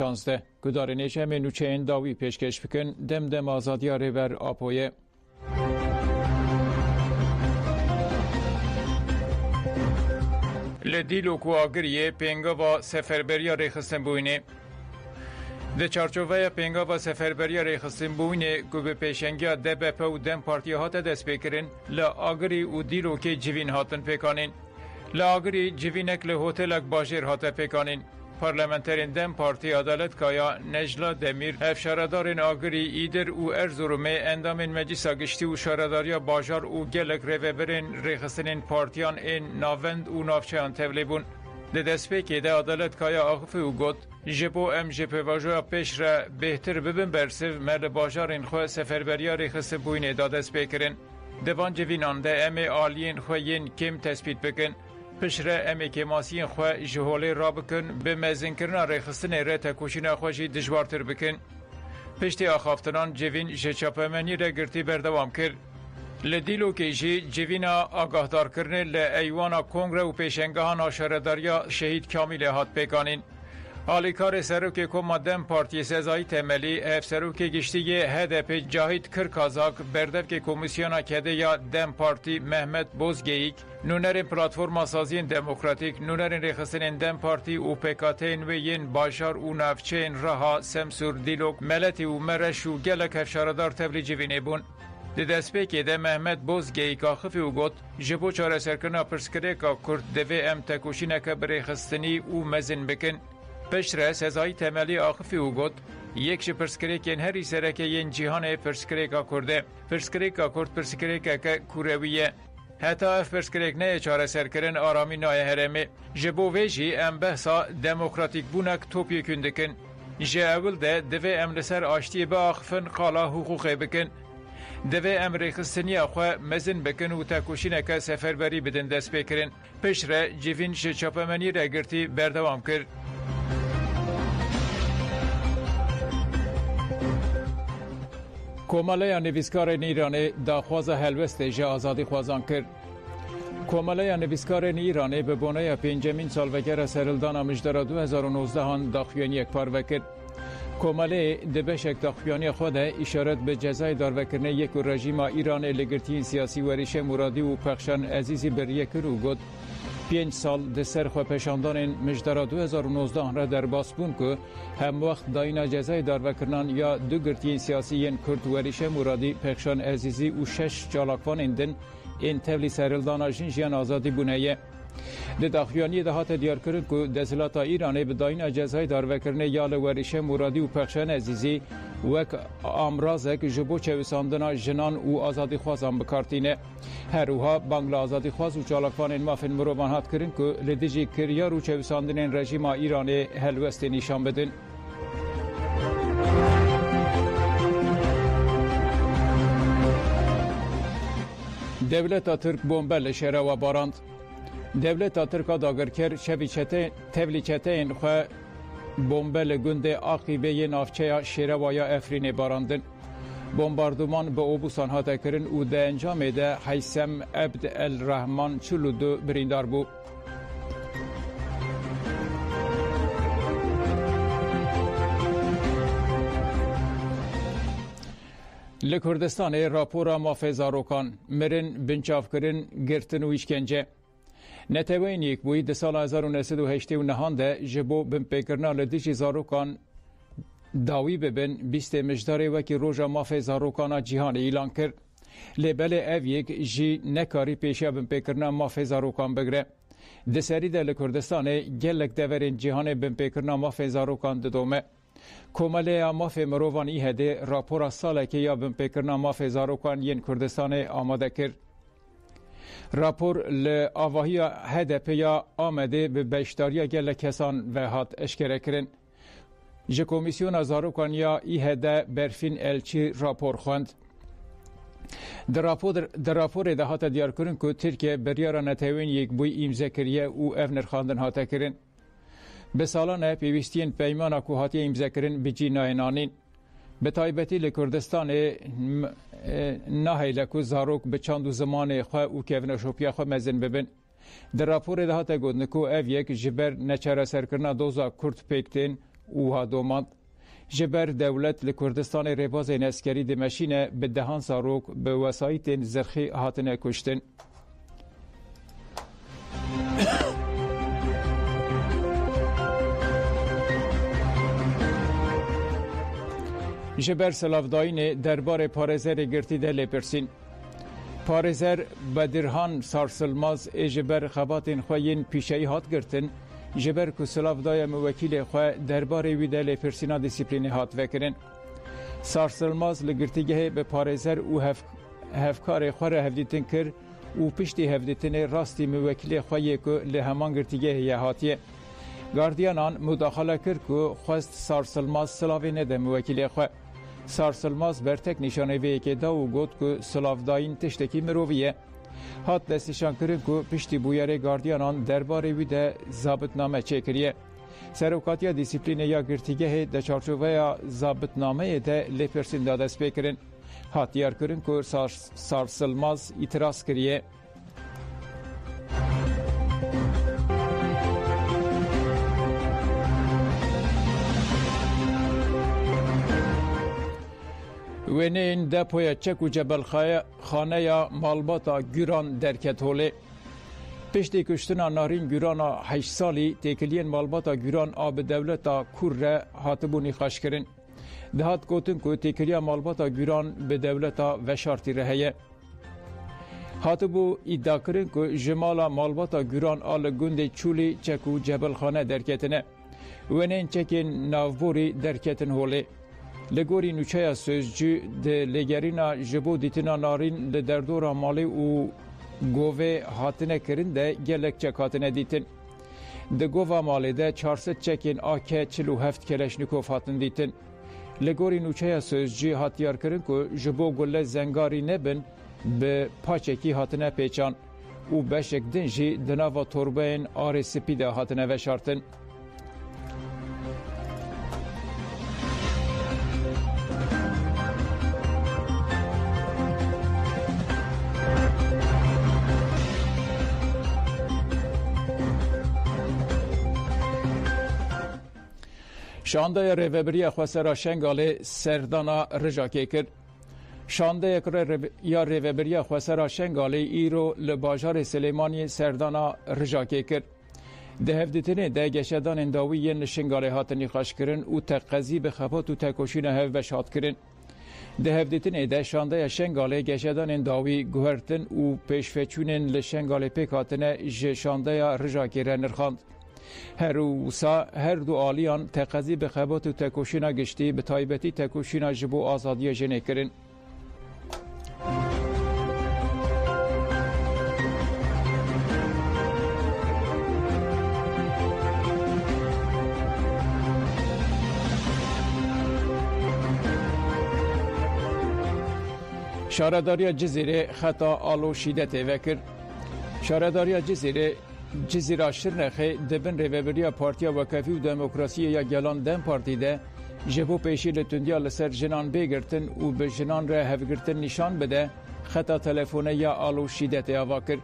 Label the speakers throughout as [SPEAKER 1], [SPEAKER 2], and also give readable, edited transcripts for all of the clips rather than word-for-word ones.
[SPEAKER 1] 16 گدارنش همه نوچه انداوی پیشکش بکن دم آزادی ریور آپویه. لدیلو کو آگریه پینگا و سفربریا ریخستن بوینه. ده چارچوبه پینگا و سفربریا ریخستن بوینه که به پیشنگی DBP و دم پارتی هات دست بکرن لآگری و دیلو که جوین هاتن پیکانین. لآگری جوینک لحوتلک باجر هات پیکانین. پارلمانترین دم پارتی عدالت کایا نجلا دمیر افشاردارین آگری ایدر و ارزورومه اندامین مجلس گشتی و شارداریا باجار و گلک ریوبرین ریخستنین پارتیان این ناوند و نافچهان تبلیبون. ده دسپیکی ده عدالت کایا آخفی و گوت جبو ام جپی واجویا پیش را بهتر ببین برسیو مرد باجارین خواه سفربریا ریخست بوینه دا دسپیکرین. دوان جوینان ده ام آلین خوین کم تسپیت بکن. پشره امی که ماسین خواه جهولی را بکن به مزین کرنا ریخستن ریت کوشین خوشی دجوارتر بکن. پشتی آخافتنان جوین جچاپمنی را گرتی بردوام کرد. لدیلو که جوینا آگاهدار کرنه لایوانا کنگره و پیشنگاهان آشارداریا شهید کامیل هات پیکانین. آلیکار سروک کما دم پارتی سزایی تملی اف سروک گشتی HDP جاهید کرکازاک بردف که کمیسیونا کده یا دم پارتی محمد بوزگیک نونرین پلاتفورما سازین دموکراتیک نونرین ریخستین دم پارتی و پیکاتین و ین باشار و نفچین رها سمسور دیلوک ملتی و مرش و گلک افشاردار تبلی جوینه بون. ده دسپیکی ده محمد بوزگیک آخفی و گوت جبو چاره سرکرنا پرسکریکا کرد دوی ام تکوشینک بریخستنی و مزین بکن. پشره سزایی تملی آخفی و گوت یک پرسکریکین هری سرکه ین جیهان پرسکریکا کرده. پرسکریکا کرد پرسکریکا که کورویه. حتی اف پرسکریک نه چاره سرکرن آرامی نای هرمه. جبو ویجی ام بحثا دموکراتیک بونک توپی کندکن. جه اول ده دوی ام لسر آشتی با آخفن قالا حقوقی بکن. دوی ام ریخستنی آخواه مزن بکن و تاکوشینک سفربری بدن دست بکرن. پشره جوین شچاپمنی را گرتی بردوام کرد. کوماله نویسکاران ایرانی داخواز هلوست جه آزادی خوازان کرد. کوماله نویسکاران ایرانی به بونه پنجمین سالوگر سرلدان مجدر 2019 هان داخویانی یک پار کرد. کوماله دبشک داخویانی خود اشارت به جزای داروکرن یک رژیم ایران لگرتی سیاسی و ریشه مرادی و پخشان عزیزی بریه کرد و گفت 5 سال د سرخو پیشاندان مجدر 2019 را در باسبون که هم وقت داینا جزای داروکرنان یا دو گرتی سیاسی کرد و ریشه مرادی پخشان عزیزی و 6 جالاکوان اندن این تولی سرلدان جنجیان آزادی بونه. ده داخویانی ده هات دیار کرد که دزلات ایرانی به داینا جزای داروکرن یال و ریشه مرادی و پخشان عزیزی وک امرازک جبو چویساندنا جنان و آزادی خوازان بکارتینه. هروها بانگلا آزادی خواز و چالاکوان مافن مروان هات کرن که لدیجی کریا رو چویساندن رژیم ایرانی هلوست نشان بدن. دولت ترک بومبل شهر و باراند. دولت ترک داگرکر تبلیچته این خواه بومبل گند عقیبه نافچه شهر و یا افرین باراندن. بمباردمان به اوبوسان ها تکرن و ده انجام ده حیسم عبد الرحمن چلودو بریندار بو. لکردستان راپورا مافزاروکان مرن بنچاف کرن گرتن و ایشکنجه. نتوین یک بوی ده سال 1908 و نهان ده جبو بمپیکرنا لدیجی زاروکان داوی ببن 20 مجدار وکی روژا مافی زاروکانا جیهان اعلان کرد. لبل او یک جی نکاری پیشا بمپیکرنا مافی زاروکان بگره. دسری ده لکردستان گلک دورین جیهان بمپیکرنا مافی زاروکان ددومه. کوماله مافی مروان ایهده راپورا ساله که یا بمپیکرنا مافی زاروکان ین کردستان آماده کرد. راپور لآواهی HDP یا آمده به بیشتاری گلک کسان و هات اشکره کرن. جه کمیسیون زاروکان یا ایهده برفین الچی راپور خواند. در راپور ده هات دیار کرن که ترکیه بریارا نتوین یک بوی امضا کریه او افنر خواندن هاته کرن. به سالانه پیوستین پیمانا که هاتی امضا کرن بجی ناینانین. به تایبتی لکردستان نهیله که زاروک به چند زمان خواه او که ونشوپیا خواه مزن ببین. در راپور ده هات گودن که او یک جبر نچره سرکرنا دوزا کرد پیکتین و هادوماند جبر دولت لکردستان ریبازین اسکری دمشینه به دهان ساروک به وسایت زرخی هاتنه کشتن. جبر سلافداین دربار پارزر گرتی ده لپرسین. پارزر بدرهان سارسلماز جبر خباتین خوین پیشهی هات گرتن جبر که سلافدای موکیل خواه دربار ویده لپرسینا دیسیپلینی هات وکرن. سارسلماز لگرتیگه به پارزر و هفکار خواه را هفدیتن کر و پشتی هفدیتن راستی موکیل خواهی که لهمان گرتیگه یه هاتیه. گاردیانان مداخله کرد که خواست سارسلماز سلاوی نده موکیل خواه. سارسلماز برتک نشانه وی که دا و گوت که سلافداین تشتکی مروویه. هات دستشان کرد که پشتی بویره گاردیانان درباره ویده ضابطنامه چکریه. سروکاتیا دیسیپلین یا گرتیگه ده چارچوبه یا ضابطنامه ده لپرسین دا دست بکرن. هات دیار کرن که سارسلماز اعتراض کریه. وینین دپوی چک و جبل خانه یا مالباتا گوران درکت هوله. پشتی کشتنا نارین گوران 8 سالی تکلین مالباتا گوران آب دولتا کور را هاتبونی خاش کرن. دهات گوتن که تکلیا مالباتا گوران به دولتا وشارتی رهیه. هاتبو ادعا کرن که جمالا مالباتا گوران آل گنده چولی چک و جبل خانه درکتنه. وینین چکین نافبوری درکتن هوله. لگوری نوچه سوزجو ده لگرینا جبو دیتنا نارین لدردورا مالی و گوه هاتنه کرن ده گلک چک هاتنه دیتن. ده گوه مالی ده 400 چکین آکه 47 کلشنیکوف هاتن دیتن. لگوری نوچه سوزجو هاتیار کرن که جبو گله زنگاری نبن به پاچکی هاتنه پیچان و بشک دنجی دناوا توربین آر سپیده هاتنه وشارتن. شانده ریوبری خواسته شنگاله سردانا رجاکی کرد. شانده یا ریوبری خواسته شنگاله ایرو لباجار سلیمانی سردانا رجاکی کرد. ده هفدتنه ده گشدان انداوی نشنگاله هاتنی خاش کرن و تقضی به خفات و تکوشین هف بشاد کرن. ده هفدتنه ده شانده شنگاله گشدان انداوی گوهرتن و پیشفچونن لشنگاله پیک هاتنه شانده رجاکی را نرخاند. هر دو آلیان تقضی به خبات و تکوشینا گشتی به تایبتی تکوشینا جبو آزادی جنه کرن. شارداری جزیره خطا آلو شیدت وکر. شارداری جزیره شرنخه دبن ریوبریا پارتیا وکفی و دموکراسی یا گلان دم پارتی ده جبو پیشی لتندیا لسر جنان بگرتن و به جنان را هفگرتن نشان بده خطا تلفونه یا آلو شیدت آواکر.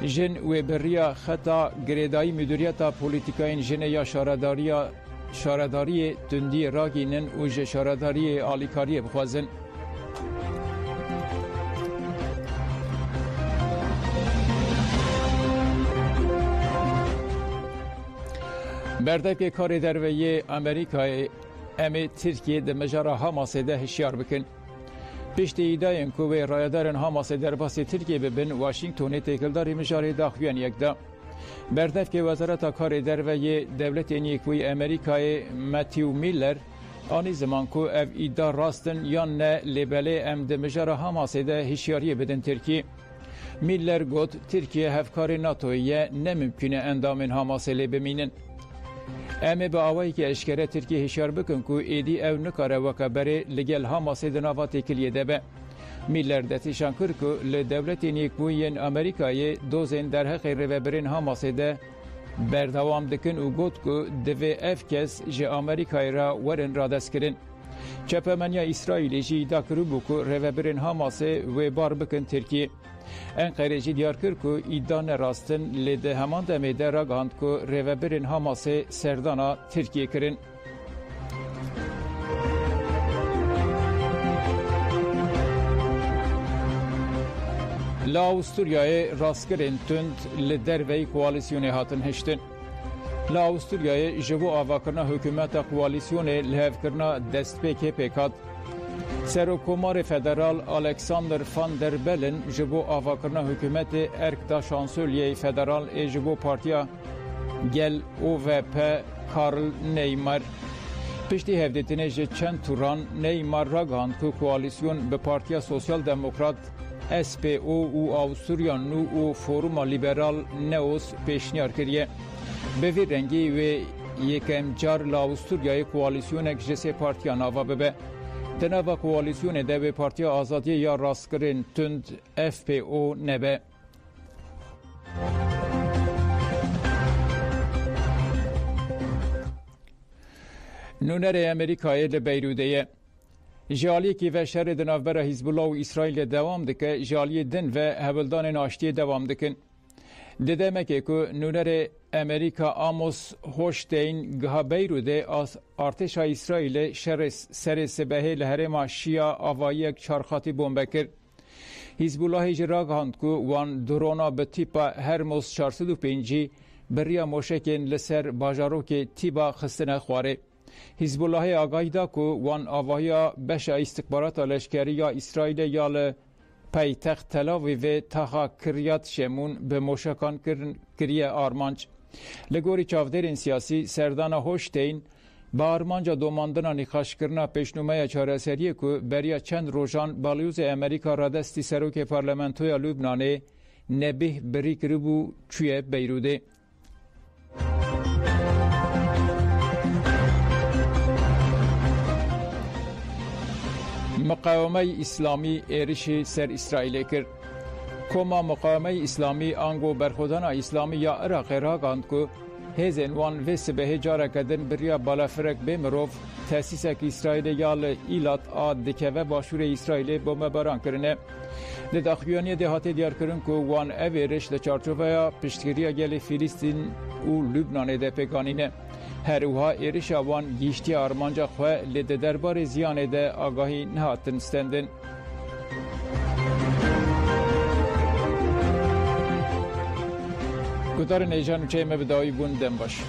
[SPEAKER 1] جن و بریا خطا گریدایی مدوریتا پولیتیکاین جن یا شارداری تندی راگینن و شارداری آلیکاری بخوازن. بردک کاری درویه امریکای امی ترکیه ده مجارا حماس ده هشیار بکن. پشت ایداین که وی رایدارن حماس در باسی ترکیه ببین واشنگتونی تکلداری مجاری داخویان یک ده. بردک که وزارت کاری درویه دولت نیکوی امریکای متیو میلر آنی زمان که او ایدا راستن یا نه لیبله ام ده مجارا حماس ده هشیاری بدن ترکیه. میلر گوت ترکیه هفکار ناتویه نممکنه اندامن حماس لی بمینن. امی با آوائی که اشکره ترکیه هشیار بکن که ایدی او نکاره وکبره لگل حماسه دناوا تکلیه دبه. میلر دستشان کرد که لدولت نیکبوین امریکای دوزین در حق ریوبرین حماسه ده بردوام دکن و گوت که دوی اف کس جه امریکای را ورن را دست کرن. چپمنیا اسرائیلی جی دا کرو بو که ریوبرین حماسه و بار بکن ترکیه. انقره جی دیار کرد که ایدان راستن لده همان دمیده را گاند که ریوبرین حماسه سردانا ترکیه کرن. لا اوستوریای راستگرین تند لدروی کوالیسیون هاتن هشتن. لا اوستوریای جبو آواکرنا حکومت کوالیسیون لحفکرنا دست پیک پیکات. سروکومار فدرال الکساندر فان در بلن جبو آواکرنا حکومت ارکدا شانسولیه فدرال جبو پارتیا گل او و په کارل نیمار. پشتی هفدتینه جه چند توران نیمار را گاند که کوالیسیون به پارتیا سوسیال دموکرات SPO و آوستوریا نو و فوروم لیبرال نوس پیشنیار کریه. به وی رنگی و یکم جار لاوستوریای کوالیسیون جسه پارتیا ناوا ببه. تناوا کوالیسیون ده به پارتیا آزادی یا راستگرین تند FPO نبه. نونر امریکای لبیروده جالی کی و شر دنافبر حزب الله و اسرائیل دوام دکه جالی دن و هبلدان ناشتی دوام دکن. ددمکه که نونر امریکا آموس هوشتین گها بیروده از ارتش اسرائیل شر سر سبهه لهرما شیا آوایک چارخاتی بمبکر. حزب الله جرا گاند که وان درونا به تیپا هرموس 405 بریا موشکین لسر باجاروک تیبا خستنه خواره. حزب الله آگاهی دا که وان آوایا بش استخبارات لشکری یا اسرائیل یا پایتخت تلاویو و تاها کریات شمون به موشکان کریه آرمانج. لگوری چاودرین سیاسی سردان هوشتین با آرمانجا دوماندنا نخاش کرنا پیشنومه چارەسەریه که بریا چند روزان بالیوز امریکا را دستی سروک پارلمانتوی لبنانه نبه بری کربو چوی بیروده. مقاومه اسلامی ایرشی سر اسرائیل کرد. کما مقاومه اسلامی آنگو برخودان اسلامی یا عراق را گاند که هزین وان و سبه جاره کدن بریا بالافرک بمروف تاسیس اسرائیل یال ایلات آد دکه و باشور اسرائیل بمباران کرنه. لداخیانی دهاتی دیار کرن که وان اویرش لچارچوبه پشتگیری گل فلسطین و لبنان ده پیگانینه. هر اوها ایرش آوان گیشتی آرمانجا خواه لده دربار زیانه ده آگاهی نهاتن ستندن. گدار نیجان چه مبدایی بون دم باش.